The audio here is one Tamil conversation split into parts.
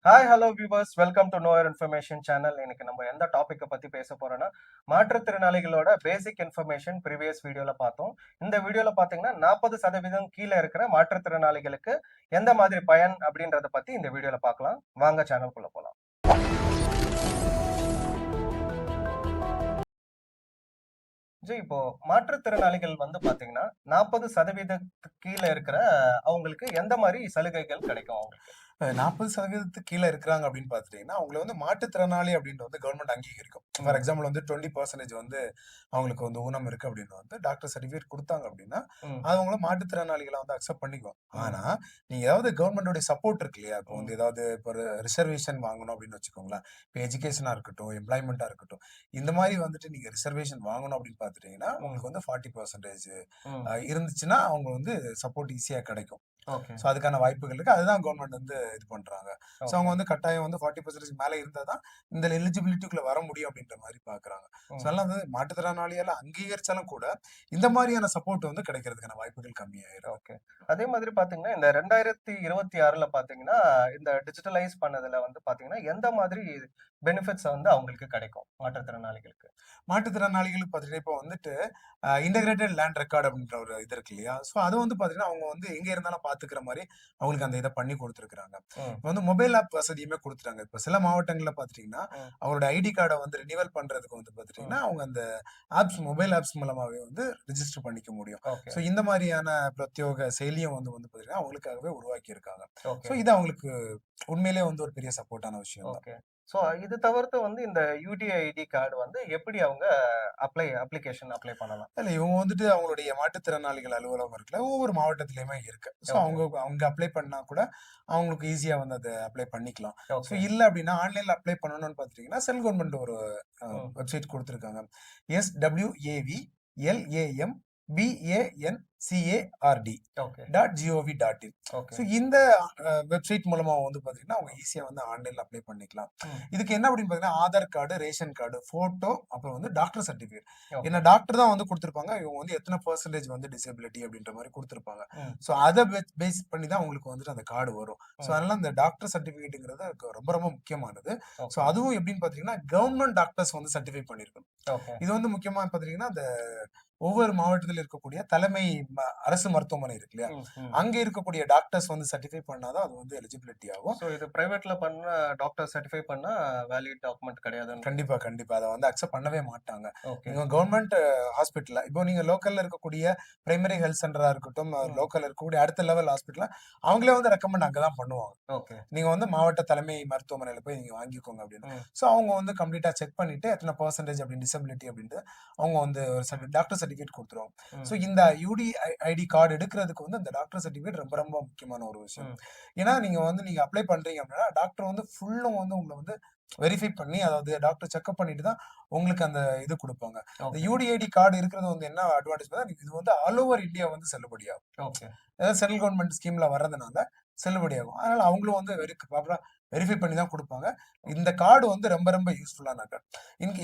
Hi hello viewers welcome to know your information channel. இன்னைக்கு நம்ம எந்த டாபிக்கை பத்தி பேச போறோம்னா மாற்றுத்திறனாளிகளோட பேசிக் இன்ஃபர்மேஷன் ப்ரீவியஸ் வீடியோல பார்த்தோம். இந்த வீடியோல பாத்தீங்கன்னா 40% கீழே இருக்கிற மாற்றுத்திறனாளிகளுக்கு எந்த மாதிரி பயன் அப்படின்றத பத்தி இந்த வீடியோல பார்க்கலாம். வாங்க சேனல்குள்ள போலாம். இப்போ மாற்றுத்திறனாளிகள் வந்து பாத்தீங்கன்னா 40% கீழே இருக்கிற அவங்களுக்கு எந்த மாதிரி சலுகைகள் கிடைக்கும் அவங்களுக்கு? 40% கீழ இருக்கிறாங்க அப்படின்னு பார்த்துட்டீங்கன்னா, அவங்கள வந்து மாற்றுத்திறனாளி அப்படின்ட்டு வந்து கவர்மெண்ட் அங்கீகரிக்கும். ஃபார் எக்ஸாம்பிள் வந்து 20% வந்து அவங்களுக்கு வந்து ஊனம் இருக்கு அப்படின்னு வந்து டாக்டர் சர்டிஃபிகேட் குடுத்தாங்க அப்படின்னா, ம், அது அவங்கள மாற்றுத்திறனாளிகளா வந்து அக்செப்ட் பண்ணிக்குவாங்க. ம், ஆனா, நீங்க ஏதாவது கவர்மெண்டோட சப்போர்ட் இருக்கு இல்லையா? இப்போ ம். வந்து ஏதாவது இப்போ ரிசர்வேஷன் வாங்கணும் அப்படின்னு வச்சுக்கோங்களேன். இப்போ எஜுகேஷனா இருக்கட்டும், எம்ப்ளாய்மென்ட்டா இருக்கட்டும். இந்த மாரி வந்துட்டு நீங்க ரிசர்வேஷன் வாங்கணும் அப்படின்னு பார்த்துட்டீங்கன்னா, ம், உங்களுக்கு வந்து 40% ம். இருந்துச்சுன்னா, அவங்க வந்து சப்போர்ட் ஈஸியா கிடைக்கும். ஓகே, ஸோ அதுக்கான வாய்ப்புகள் இருக்கு. அதுதான் கவர்மெண்ட் வந்து இது பண்றாங்க. ஸோ அவங்க ஓகே. வந்து கட்டாயம் வந்து 40% மேல இருந்தா தான் இந்த எலிஜிபிலிட்டிக்குள்ள வர முடியும் அப்படின்ற மாரி பார்க்குறாங்க. ஸோ ம். அதெல்லாம் வந்து மாற்றுத்திறனாளியால அங்கீகரிச்சாலும் கூட, இந்த மாரியான சப்போர்ட் வந்து கிடைக்கிறதுக்கான வாய்ப்புகள் கம்மியாயிருது. ஓகே. அதே மாதிரி பார்த்தீங்கன்னா, இந்த 2026ல பார்த்தீங்கன்னா, இந்த டிஜிட்டலைஸ் பண்ணதுல வந்து பார்த்தீங்கன்னா, எந்த மாதிரி பெனிஃபிட்ஸ் வந்து அவங்களுக்கு கிடைக்கும்? மாற்றுத்திறனாளிகளுக்கு. மாற்றுத்திறனாளிகளுக்கு பார்த்தீங்கன்னா, இப்போ வந்துட்டு இன்டகிரேட்டட் லேண்ட் ரெக்கார்ட் அப்படின்ற ஒரு இது இருக்கு இல்லையா? ஸோ அது வந்து பார்த்தீங்கன்னா, அவங்க வந்து எங்க இருந்தாலும் பார்த்துக்கிற மாரி அவங்களுக்கு அந்த இத பண்ணி குடுத்துருக்காங்க. ம், இப்ப வந்து மொபைல் ஆப் வசதியுமே குடுத்துட்டாங்க. இப்ப சில மாவட்டங்கள்ல பார்த்துட்டீங்கன்னா, ம், அவங்களோட ஐடி கார்ட வந்து ரினிவல் பண்றதுக்கு வந்து ம். பார்த்துட்டீங்கன்னா, அவங்க அந்த மொபைல் ஆப்ஸ் மூலமாவே வந்து ரிஜிஸ்டர் பண்ணிக்க முடியும். ஓகே, ஸோ இந்த மாரியான பிரத்யோக செயலியும் வந்து வந்து பார்த்தீங்கன்னா, அவங்களுக்காகவே உருவாக்கியிருக்காங்க. ஸோ ஓகே, இது அவங்களுக்கு உண்மையிலேயே வந்து ஒரு பெரிய சப்போர்ட்டான விஷயம் தான். ஓகே. ஸோ இது தவிர்த்து வந்து இந்த யுடிஐடி கார்டு வந்து எப்படி அவங்க அப்ளிகேஷன் அப்ளை பண்ணலாம்? இல்ல இவங்க வந்துட்டு அவங்களுடைய மாற்றுத்திறனாளிகள் அலுவலகம் இருக்குல்ல, ஒவ்வொரு மாவட்டத்திலயுமே இருக்கு. ஸோ ஓகே, அவங்க அங்க அப்ளை பண்ணா கூட அவங்களுக்கு ஈஸியா வந்து அத அப்ளை பண்ணிக்கலாம். So okay. இல்ல அப்டின்னா ஆன்லைன்ல அப்ளை பண்ணணும்னு பார்த்துட்டீங்கன்னா, சென்ட்ரல் கவர்மெண்ட் ஒரு ம். வெப்சைட் குடுத்துருக்காங்க. SWAVLAMBANCARD okay, .gov.in. Okay. So இந்த வெப்சைட் மூலமா வந்து பார்த்தீங்கன்னா, அவங்க ஈஸியா வந்து ஆன்லைன்ல அப்ளை பண்ணிக்கலாம். ம். இதுக்கு என்ன அப்படின்னு பார்த்தீங்கன்னா, Aadhaar card, ration card, photo அப்புறம் வந்து டாக்டர் சர்டிஃபிகேட். ஓகே. ஏன்னா டாக்டர் தான் வந்து குடுத்துருப்பாங்க. இவங்க வந்து எத்தன பெர்சன்டேஜ் வந்து டிசபிலிட்டி அப்படின்ற மாரி குடுத்துருப்பாங்க. ம், ஸோ அத பேஸ் பண்ணி தான் உங்களுக்கு வந்துட்டு அந்த கார்டு வரும். ஸோ ம். அதனால இந்த டாக்டர் சர்டிஃபிகேட்ங்கிறது ரொம்ப ரொம்ப முக்கியமானது. ஸோ ஓகே, அதுவும் எப்படின்னு பார்த்தீங்கன்னா, கவர்ன்மென்ட் டாக்டர்ஸ் வந்து சர்டிஃபை பண்ணியிருக்கணும். ஓகே. இது வந்து முக்கியமா பார்த்தீங்கன்னா, அந்த ஒவ்வொரு மாவட்டத்தில இருக்கக்கூடிய தலைமை அரசு மருத்துவமனை இருக்கு இல்லையா? ம், ம். அங்க இருக்கக்கூடிய டாக்டர்ஸ் வந்து சர்டிஃபை பண்ணா தான் அது வந்து எலிஜிபிலிட்டி ஆகும். ஸோ இது பிரைவேட்ல பண்ண டாக்டர் சர்டிஃபை பண்ணா வேலிட் டாக்குமெண்ட் கிடையாதுன்றீங்க. கண்டிப்பா, கண்டிப்பா. அத வந்து அக்செப்ட் பண்ணவே மாட்டாங்க. ஓகே. நீங்க கவர்ன்மென்ட் ஹாஸ்பிட்டல்ல இப்போ நீங்க லோக்கல்ல இருக்கக்கூடிய பிரைமரி ஹெல்த் சென்டரா இருக்கட்டும், ம். லோக்கல்ல இருக்கக்கூடிய அடுத்த லெவல் ஹாஸ்பிட்டல்ல அவங்களே வந்து ரெக்கமெண்ட் அங்க தான் பண்ணுவாங்க. ஓகே. நீங்க வந்து மாவட்ட தலைமை மருத்துவமனையில போய் நீங்க வாங்கிக்கோங்க அப்படின்னு. ம், ஸோ அவங்க வந்து கம்ப்ளீட்டா செக் பண்ணிட்டு எத்தன பெர்சன்டேஜ் அப்படின்னு டிசபிலிட்டி அப்படின்ட்டு அவங்க வந்து ஒரு டாக்டர் சர்டிஃபிகேட் குடுத்துருவாங்க. ஸோ ம், இந்த ஐடி கார்டு எடுக்கிறதுக்கு வந்து அந்த டாக்டர் சர்டிஃபிகேட் ரொம்ப ரொம்ப முக்கியமான ஒரு விஷயம். ம். ஏன்னா நீங்க அப்ளை பண்றீங்க அப்படின்னா, டாக்டர் வந்து ஃபுல்லும் வந்து உங்கள வந்து வெரிஃபை பண்ணி, அதாவது டாக்டர் செக்கப் பண்ணிட்டு தான் உங்களுக்கு அந்த இது குடுப்பாங்க. இந்த ஓகே, யுடிஐடி கார்டு இருக்கிறது வந்து என்ன அட்வான்டேஜ்னா, இது வந்து ஆல் ஓவர் இந்தியா வந்து செல்லுபடியாகும். ஓகே, அதாவது சென்ட்ரல் கவர்ன்மெண்ட் ஸ்கீம்ல வர்றதுனால செல்லுபடியாகும். அதனால அவங்களும் வந்து ப்ராப்பரா வெரிஃபை பண்ணி தான் குடுப்பாங்க. இந்த கார்டு வந்து ரொம்ப ரொம்ப யூஸ்ஃபுல்லான கார்டு.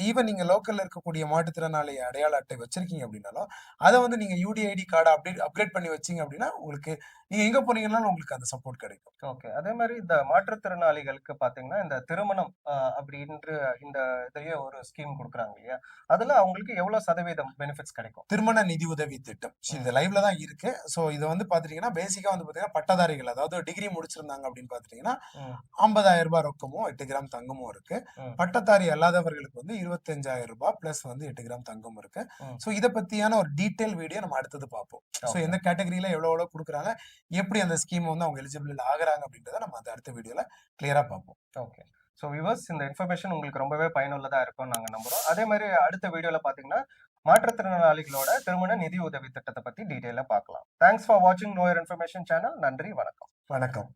ஈவன் நீங்க லோக்கல்ல இருக்கக்கூடிய மாற்றுத்திறனாளி அடையாள அட்டை வச்சிருக்கீங்க அப்படின்னாலும், அத வந்து நீங்க யுடிஐடி கார்ட அப்கிரேட் பண்ணி வச்சீங்க அப்படின்னா, உங்களுக்கு நீங்க எங்க போனீங்கனாலும் உங்களுக்கு அந்த சப்போர்ட் கிடைக்கும். ஓகே. அதே மாரி இந்த மாற்றுத்திறனாளிகளுக்கு பார்த்தீங்கன்னா, இந்த திருமணம் அப்படின்று இந்த இதுலயே ஒரு ஸ்கீம் குடுக்குறாங்க இல்லையா? அதுல அவங்களுக்கு எவ்வளோ சதவீதம் பெனிஃபிட்ஸ் கிடைக்கும்? திருமண நிதி உதவி திட்டம். ம், இது லைவ்ல தான் இருக்கு. ஸோ இது வந்து பார்த்துட்டீங்கன்னா, பேசிக்கா வந்து பார்த்தீங்கன்னா, பட்டதாரிகள் அதாவது டிகிரி முடிச்சிருந்தாங்க அப்படின்னு பார்த்துட்டீங்கன்னா, ம், ரூ. 50,000 ரொக்கமும், 8 கிராம் தங்கமும் இருக்கு. ம், பட்டதாரி அல்லாதவர்களுக்கு வந்து ரூ. 25,000 பிளஸ் வந்து 8 கிராம் தங்கம் இருக்கு. ம். ஸோ இத பத்தியான ஒரு டீட்டெயில் வீடியோ நம்ம அடுத்தது பார்ப்போம். ஸோ ஓகே, எந்த கேட்டகரியில எவ்வளோ குடுக்குறாங்க, எப்படி அந்த ஸ்கீம் வந்து அவங்க எலிஜிபிள் ஆகுறாங்க அப்படின்றத நம்ம அந்த அடுத்த வீடியோல கிளியரா பார்ப்போம். ஓகே. ஸோ வியூவர்ஸ் இந்த இன்ஃபர்மேஷன் உங்களுக்கு ரொம்பவே பயனுள்ளதா இருக்கும்னு நாங்க நம்புறோம். அதே மாரி அடுத்த வீடியோல பார்த்தீங்கன்னா, மாற்றுத்திறனாளிகளோட திருமண நிதி உதவி திட்டத்த பத்தி டீட்டெயிலா பார்க்கலாம். தேங்க்ஸ் ஃபார் வாட்சிங் நோ யுவர் இன்ஃபர்மேஷன் சேனல். நன்றி, வணக்கம். வணக்கம்.